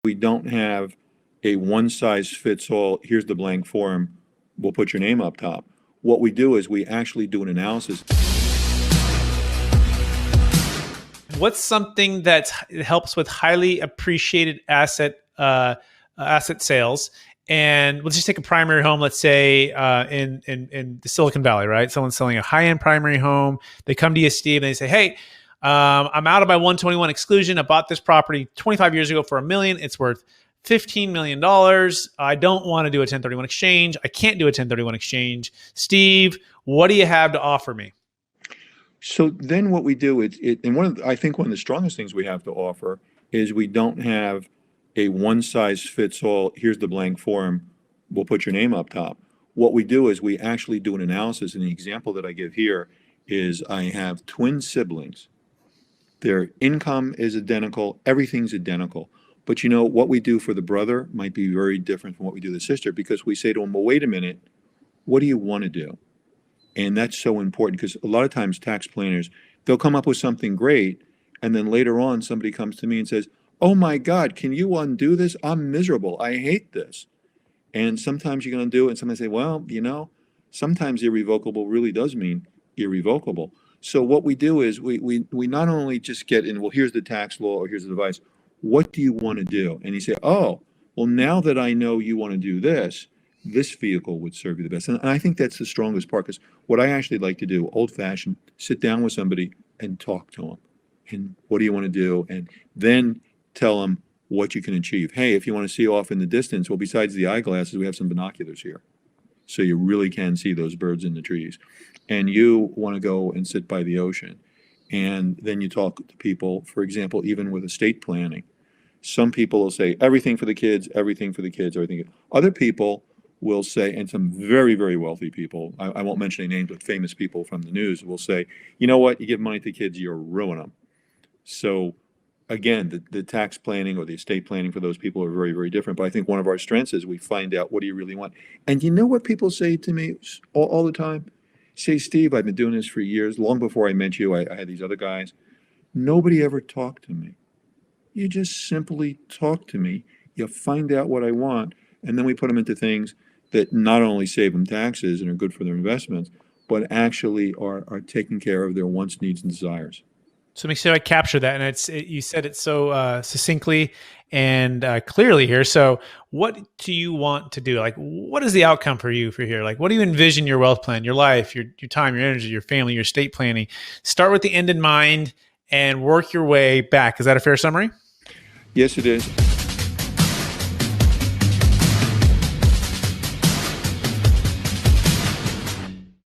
We don't have a one-size-fits-all, here's the blank form, we'll put your name up top. What we do is we actually do an analysis. What's something that helps with highly appreciated asset sales? And let's just take a primary home, let's say in the Silicon Valley, right? Someone's selling a high-end primary home. They come to you, Steve, and they say, hey, I'm out of my 121 exclusion. I bought this property 25 years ago for $1 million. It's worth $15 million. I don't want to do a 1031 exchange. I can't do a 1031 exchange. Steve, what do you have to offer me? So then what we do, and I think one of the strongest things we have to offer is we don't have a one-size-fits-all, here's the blank form, we'll put your name up top. What we do is we actually do an analysis, and the example that I give here is I have twin siblings. Their income is identical, everything's identical. But you know, what we do for the brother might be very different from what we do the sister, because we say to them, well, wait a minute, what do you want to do? And that's so important, because a lot of times tax planners, they'll come up with something great, and then later on somebody comes to me and says, oh my God, can you undo this? I'm miserable. I hate this. And sometimes you're going to do it, and somebody say, well, you know, sometimes irrevocable really does mean irrevocable. So what we do is we not only just get in, well, here's the tax law or here's the advice. What do you want to do? And you say, oh, well, now that I know you want to do this, this vehicle would serve you the best. And I think that's the strongest part, because what I actually like to do, old-fashioned, sit down with somebody and talk to them. And what do you want to do? And then tell them what you can achieve. Hey, if you want to see off in the distance, well, besides the eyeglasses, we have some binoculars here. So you really can see those birds in the trees. And you want to go and sit by the ocean. And then you talk to people, for example, even with estate planning. Some people will say, everything for the kids, everything for the kids, everything. Other people will say, and some very, very wealthy people, I won't mention any names, but famous people from the news will say, you know what, you give money to kids, you'll ruin them. So again, the tax planning or the estate planning for those people are very, very different. But I think one of our strengths is we find out, what do you really want? And you know what people say to me all the time? Say, Steve, I've been doing this for years. Long before I met you, I had these other guys. Nobody ever talked to me. You just simply talk to me. You find out what I want, and then we put them into things that not only save them taxes and are good for their investments, but actually are taking care of their wants, needs, and desires. So make sure I capture that. And you said it so succinctly and clearly here. So what do you want to do? Like, what is the outcome for you for here? Like, what do you envision your wealth plan, your life, your time, your energy, your family, your estate planning? Start with the end in mind and work your way back. Is that a fair summary? Yes, it is.